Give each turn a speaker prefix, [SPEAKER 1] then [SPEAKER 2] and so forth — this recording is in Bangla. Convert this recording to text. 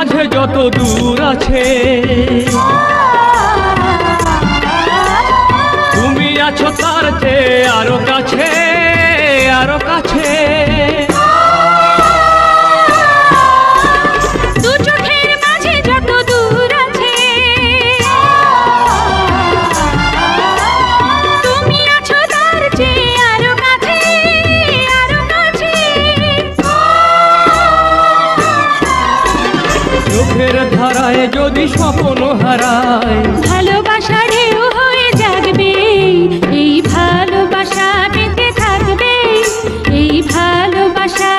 [SPEAKER 1] মাঝে যত দূর আছে, তুমি আছো তার চেয়ে আরো কাছে, আরো কাছে।
[SPEAKER 2] দু চোখের মাঝে যত দূর আছে, তুমি আছো তার চেয়ে আরো কাছে, আরো কাছে।
[SPEAKER 1] চোখের ধারায় যদি স্বপ্ন হারায়,
[SPEAKER 2] ভালোবাসা ঢেউ হয়ে জাগবে, এই ভালোবাসা বেঁচে থাকবে, এই ভালোবাসা